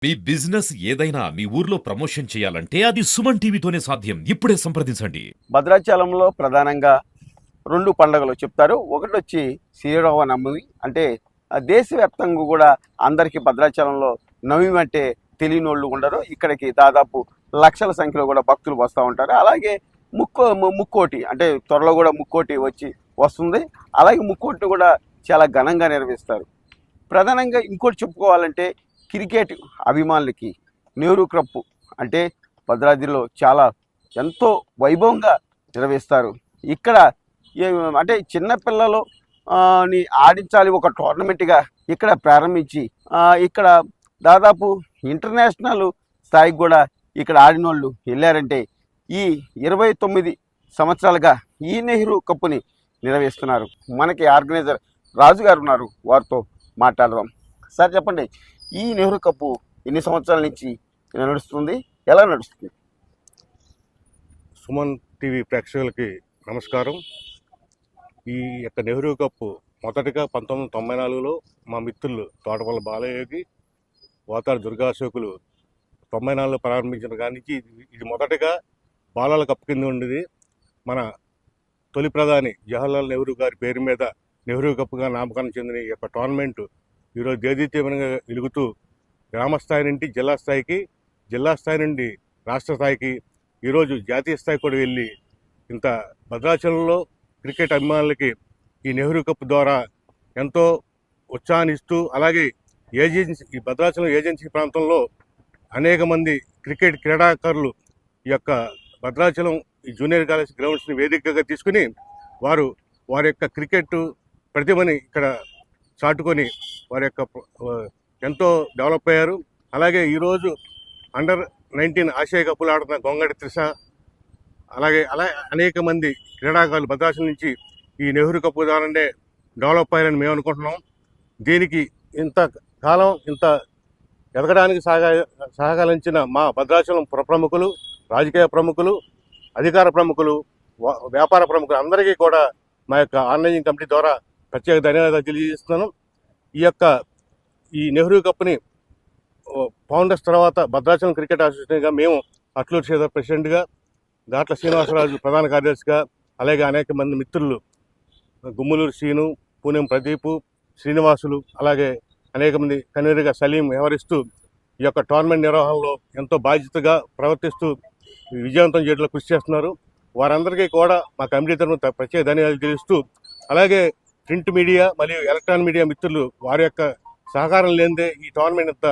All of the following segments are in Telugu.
మీ బిజినెస్ ఏదైనా మీ ఊర్లో ప్రమోషన్ చేయాలంటే అది సుమన్ టీవీతోనే సాధ్యం. ఇప్పుడే సంప్రదించండి. భద్రాచలంలో ప్రధానంగా 2 పండుగలు చెప్తారు. ఒకటొచ్చి శ్రీరామనవమి. అంటే దేశవ్యాప్తంగా కూడా అందరికీ భద్రాచలంలో నవమి అంటే తెలియనోళ్ళు ఉండరు. ఇక్కడికి దాదాపు లక్షల సంఖ్యలో కూడా భక్తులు వస్తూ ఉంటారు. అలాగే ముక్కోటి అంటే త్వరలో కూడా ముక్కోటి వస్తుంది. అలాగే ముక్కోటి కూడా చాలా ఘనంగా నిర్వహిస్తారు. ప్రధానంగా ఇంకోటి చెప్పుకోవాలంటే క్రికెట్ అభిమానులకి నెహ్రూ కప్ అంటే భద్రాద్రిలో చాలా ఎంతో వైభవంగా నిర్వహిస్తారు. ఇక్కడ అంటే చిన్నపిల్లలు ని ఆడించాలి ఒక టోర్నమెంట్గా ఇక్కడ ప్రారంభించి ఇక్కడ దాదాపు ఇంటర్నేషనల్ స్థాయికి కూడా ఇక్కడ ఆడిన వాళ్ళు వెళ్ళారంటే ఈ 29 సంవత్సరాలుగా ఈ నెహ్రూ కప్ని నిర్వహిస్తున్నారు. మనకి ఆర్గనైజర్ రాజు గారు ఉన్నారు, వారితో మాట్లాడదాం. సార్ చెప్పండి, ఈ నెహ్రూ కప్ ఎన్ని సంవత్సరాల నుంచి నడుస్తుంది, ఎలా నడుస్తుంది? సుమన్ టీవీ ప్రేక్షకులకి నమస్కారం. ఈ యొక్క నెహ్రూ కప్ మొదటగా 1994లో మా మిత్రులు తోటపల్లి బాలయోగి, వాతాడు దుర్గాశోకులు 94లో ప్రారంభించిన కానీ ఇది మొదటగా బాలల కప్ కింద ఉండేది. మన తొలి ప్రధాని జవహర్లాల్ నెహ్రూ గారి పేరు మీద నెహ్రూ కప్గా నామకరణం చెందిన ఈ యొక్క టోర్నమెంటు ఈరోజు దేదీప్యమానంగా వెలుగుతూ గ్రామ స్థాయి నుండి జిల్లా స్థాయికి, జిల్లా స్థాయి నుండి రాష్ట్ర స్థాయికి, ఈరోజు జాతీయ స్థాయికి కూడా వెళ్ళి ఇంత భద్రాచలంలో క్రికెట్ అభిమానులకి ఈ నెహ్రూ కప్ ద్వారా ఎంతో ఉత్సాహాన్నిస్తూ, అలాగే ఈ భద్రాచలం ఏజెన్సీ ప్రాంతంలో అనేక మంది క్రికెట్ క్రీడాకారులు ఈ యొక్క భద్రాచలం ఈ జూనియర్ కాలేజ్ గ్రౌండ్స్ని వేదికగా తీసుకుని వారి యొక్క క్రికెట్ ప్రతిభని ఇక్కడ చాటుకొని వారి యొక్క ఎంతో డెవలప్ అయ్యారు. అలాగే ఈరోజు అండర్-19 ఆసియా కప్పులు ఆడుతున్న గొంగడి త్రిష, అలాగే అనేక మంది క్రీడాకారులు భద్రాచలం నుంచి ఈ నెహ్రూ కప్పు ద్వారానే డెవలప్ అయ్యారని మేము అనుకుంటున్నాం. దీనికి ఇంత కాలం ఇంత ఎదగడానికి సహకరించిన మా భద్రాచలం ప్రముఖులు, రాజకీయ ప్రముఖులు, అధికార ప్రముఖులు, వ్యాపార ప్రముఖులు అందరికీ కూడా మా యొక్క ఆర్గనైజింగ్ కమిటీ ద్వారా ప్రత్యేక ధన్యవాదాలు తెలియజేస్తున్నాను. ఈ నెహ్రూ కప్ని ఫౌండర్స్ తర్వాత భద్రాచలం క్రికెట్ అసోసియేషన్గా మేము అట్లూరు శ్రీధర్ ప్రెసిడెంట్గా, ఘాట్ల శ్రీనివాసరాజు ప్రధాన కార్యదర్శిగా, అలాగే అనేక మంది మిత్రులు గుమ్మలూరు శ్రీను, పూణెం ప్రదీపు, శ్రీనివాసులు, అలాగే అనేక మంది కన్వీనర్గా సలీం వ్యవహరిస్తూ ఈ యొక్క టోర్నమెంట్ నిర్వహణలో ఎంతో బాధ్యతగా ప్రవర్తిస్తూ విజయవంతం చేయడంలో కృషి చేస్తున్నారు. వారందరికీ కూడా మా కమిటీ తరఫున ప్రత్యేక ధన్యవాదాలు తెలుస్తూ, అలాగే ప్రింట్ మీడియా మరియు ఎలక్ట్రానిక్ మీడియా మిత్రులు వారి యొక్క సహకారం లేనిదే ఈ టోర్నమెంట్ ఇంత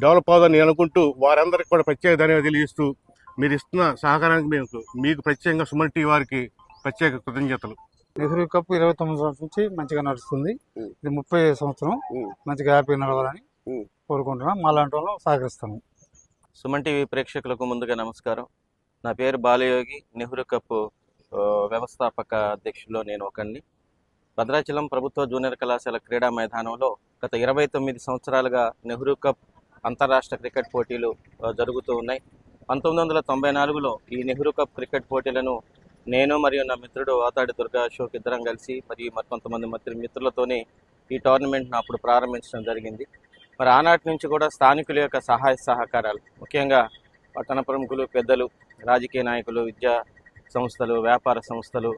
డెవలప్ అవుతుందని అనుకుంటూ వారందరికీ కూడా ప్రత్యేక ధన్యవాదాలు తెలియజేస్తూ, మీరు ఇస్తున్న సహకారానికి మీకు ప్రత్యేకంగా సుమన్ టీవీ వారికి ప్రత్యేక కృతజ్ఞతలు. నెహ్రూ కప్ 29 సంవత్సరం నుంచి మంచిగా నడుస్తుంది. ఇది 30 సంవత్సరం మంచిగా హ్యాపీగా నడవాలని కోరుకుంటున్నాం. మా లాంటి వాళ్ళు సహకరిస్తాము. సుమన్ టీవీ ప్రేక్షకులకు ముందుగా నమస్కారం. నా పేరు బాలయోగి. నెహ్రూ కప్ వ్యవస్థాపక అధ్యక్షుల్లో నేను ఒకరిని. భద్రాచలం ప్రభుత్వ జూనియర్ కళాశాల క్రీడా మైదానంలో గత 29 సంవత్సరాలుగా నెహ్రూ కప్ అంతర్రాష్ట్ర క్రికెట్ పోటీలు జరుగుతూ ఉన్నాయి. 1994లో ఈ నెహ్రూ కప్ క్రికెట్ పోటీలను నేను మరియు నా మిత్రుడు వాతాడి దుర్గా అశోక్ ఇద్దరం కలిసి మరియు మరికొంతమంది మిత్రులతోనే ఈ టోర్నమెంట్ను అప్పుడు ప్రారంభించడం జరిగింది. మరి ఆనాటి నుంచి కూడా స్థానికుల యొక్క సహాయ సహకారాలు, ముఖ్యంగా పట్టణ ప్రముఖులు, పెద్దలు, రాజకీయ నాయకులు, విద్యా సంస్థలు, వ్యాపార సంస్థలు,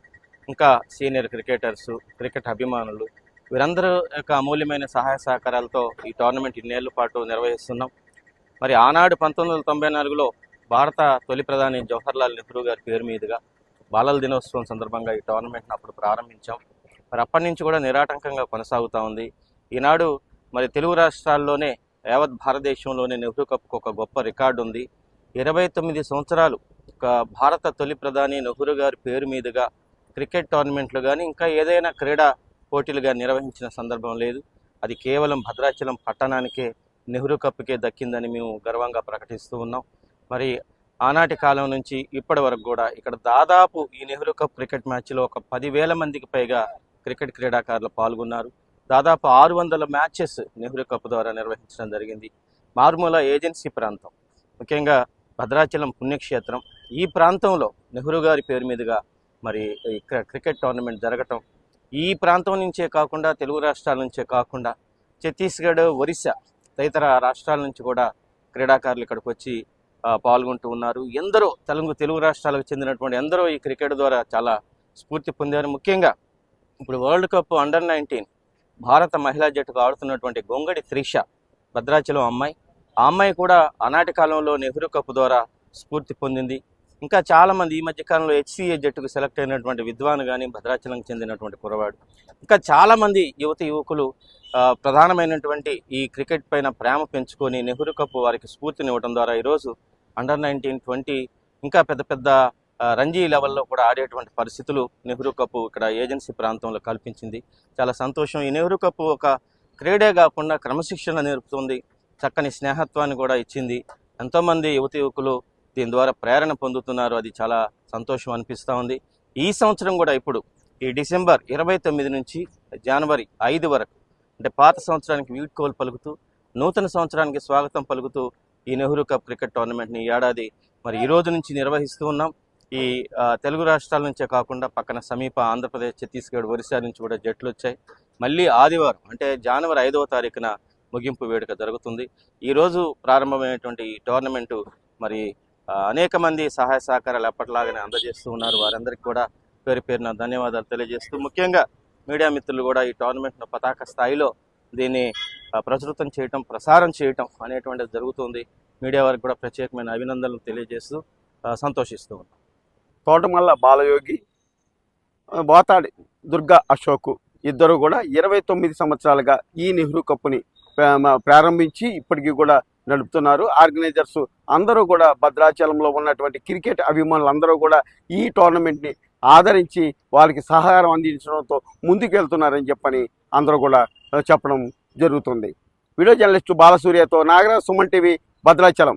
ఇంకా సీనియర్ క్రికెటర్సు, క్రికెట్ అభిమానులు, వీరందరూ యొక్క అమూల్యమైన సహాయ సహకారాలతో ఈ టోర్నమెంట్ ఇన్నేళ్ల పాటు నిర్వహిస్తున్నాం. మరి ఆనాడు 1994లో భారత తొలి ప్రధాని జవహర్లాల్ నెహ్రూ గారి పేరు మీదుగా బాలల దినోత్సవం సందర్భంగా ఈ టోర్నమెంట్ను అప్పుడు ప్రారంభించాం. మరి అప్పటి నుంచి కూడా నిరాటంకంగా కొనసాగుతూ ఉంది. ఈనాడు మరి తెలుగు రాష్ట్రాల్లోనే, యావత్ భారతదేశంలోనే నెహ్రూ కప్కు ఒక గొప్ప రికార్డు ఉంది. 29 సంవత్సరాలు ఒక భారత తొలి ప్రధాని నెహ్రూ గారి పేరు మీదుగా క్రికెట్ టోర్నమెంట్లు కానీ ఇంకా ఏదైనా క్రీడా పోటీలుగా నిర్వహించిన సందర్భం లేదు. అది కేవలం భద్రాచలం పట్టణానికే, నెహ్రూ కప్కే దక్కిందని మేము గర్వంగా ప్రకటిస్తూ ఉన్నాం. మరి ఆనాటి కాలం నుంచి ఇప్పటి వరకు కూడా ఇక్కడ దాదాపు ఈ నెహ్రూ కప్ క్రికెట్ మ్యాచ్లో ఒక 10,000 మందికి పైగా క్రికెట్ క్రీడాకారులు పాల్గొన్నారు. దాదాపు 600 మ్యాచెస్ నెహ్రూ కప్ ద్వారా నిర్వహించడం జరిగింది. మారుమూల ఏజెన్సీ ప్రాంతం, ముఖ్యంగా భద్రాచలం పుణ్యక్షేత్రం, ఈ ప్రాంతంలో నెహ్రూ గారి పేరు మీదుగా మరి క్రికెట్ టోర్నమెంట్ జరగటం, ఈ ప్రాంతం నుంచే కాకుండా తెలుగు రాష్ట్రాల నుంచే కాకుండా ఛత్తీస్గఢ్, ఒరిస్సా తదితర రాష్ట్రాల నుంచి కూడా క్రీడాకారులు ఇక్కడికి వచ్చి పాల్గొంటూ ఉన్నారు. ఎందరో తెలుగు రాష్ట్రాలకు చెందినటువంటి ఎందరో ఈ క్రికెట్ ద్వారా చాలా స్ఫూర్తి పొందారు. ముఖ్యంగా ఇప్పుడు వరల్డ్ కప్ అండర్-19 భారత మహిళా జట్టుకు ఆడుతున్నటువంటి గొంగడి త్రిష, భద్రాచలం అమ్మాయి. ఆ అమ్మాయి కూడా ఆనాటి కాలంలో నెహ్రూ కప్ ద్వారా స్ఫూర్తి పొందింది. ఇంకా చాలామంది ఈ మధ్యకాలంలో HCA జట్టుకు సెలెక్ట్ అయినటువంటి విద్వాన్ కానీ భద్రాచలంకి చెందినటువంటి కురవాడు, ఇంకా చాలామంది యువకులు ప్రధానమైనటువంటి ఈ క్రికెట్ పైన ప్రేమ పెంచుకొని నెహ్రూ కప్ వారికి స్ఫూర్తినివ్వడం ద్వారా ఈరోజు అండర్-19, 20 ఇంకా పెద్ద పెద్ద రంజీ లెవెల్లో కూడా ఆడేటువంటి పరిస్థితులు నెహ్రూ కప్ ఇక్కడ ఏజెన్సీ ప్రాంతంలో కల్పించింది. చాలా సంతోషం. ఈ నెహ్రూ కప్ ఒక క్రీడే కాకుండా క్రమశిక్షణ నేర్పుతుంది, చక్కని స్నేహత్వాన్ని కూడా ఇచ్చింది. ఎంతోమంది యువకులు దీని ద్వారా ప్రేరణ పొందుతున్నారు. అది చాలా సంతోషం అనిపిస్తూ ఉంది. ఈ సంవత్సరం కూడా ఇప్పుడు ఈ డిసెంబర్ 29 నుంచి జనవరి 5 వరకు, అంటే పాత సంవత్సరానికి వీడ్కోలు పలుకుతూ నూతన సంవత్సరానికి స్వాగతం పలుకుతూ ఈ నెహ్రూ కప్ క్రికెట్ టోర్నమెంట్ని ఈ ఏడాది మరి ఈ రోజు నుంచి నిర్వహిస్తూ ఉన్నాం. ఈ తెలుగు రాష్ట్రాల నుంచే కాకుండా పక్కన సమీప ఆంధ్రప్రదేశ్, ఛత్తీస్గఢ్, ఒరిస్సా నుంచి కూడా జట్లు వచ్చాయి. మళ్ళీ ఆదివారం అంటే జనవరి 5వ తారీఖున ముగింపు వేడుక జరుగుతుంది. ఈరోజు ప్రారంభమైనటువంటి ఈ టోర్నమెంటు మరి అనేక మంది సహాయ సహకారాలు ఎప్పటిలాగానే అందజేస్తూ ఉన్నారు. వారందరికీ కూడా పేరు పేరున ధన్యవాదాలు తెలియజేస్తూ, ముఖ్యంగా మీడియా మిత్రులు కూడా ఈ టోర్నమెంట్ను పతాక స్థాయిలో దీన్ని ప్రచురితం చేయటం, ప్రసారం చేయటం అనేటువంటిది జరుగుతుంది. మీడియా వారికి కూడా ప్రత్యేకమైన అభినందనలు తెలియజేస్తూ సంతోషిస్తూ ఉన్నాం. తోటమల్ల బాలయోగి, బోతాడి దుర్గా అశోక్ ఇద్దరు కూడా 29 సంవత్సరాలుగా ఈ నెహ్రూ కప్ని ప్రారంభించి ఇప్పటికీ కూడా నడుపుతున్నారు. ఆర్గనైజర్స్ అందరూ కూడా భద్రాచలంలో ఉన్నటువంటి క్రికెట్ అభిమానులు అందరూ కూడా ఈ టోర్నమెంట్ని ఆదరించి వారికి సహకారం అందించడంతో ముందుకెళ్తున్నారని చెప్పని అందరూ కూడా చెప్పడం జరుగుతుంది. వీడియో జర్నలిస్టు బాలసూర్యతో నాగరాజ్, సుమన్ టీవీ, భద్రాచలం.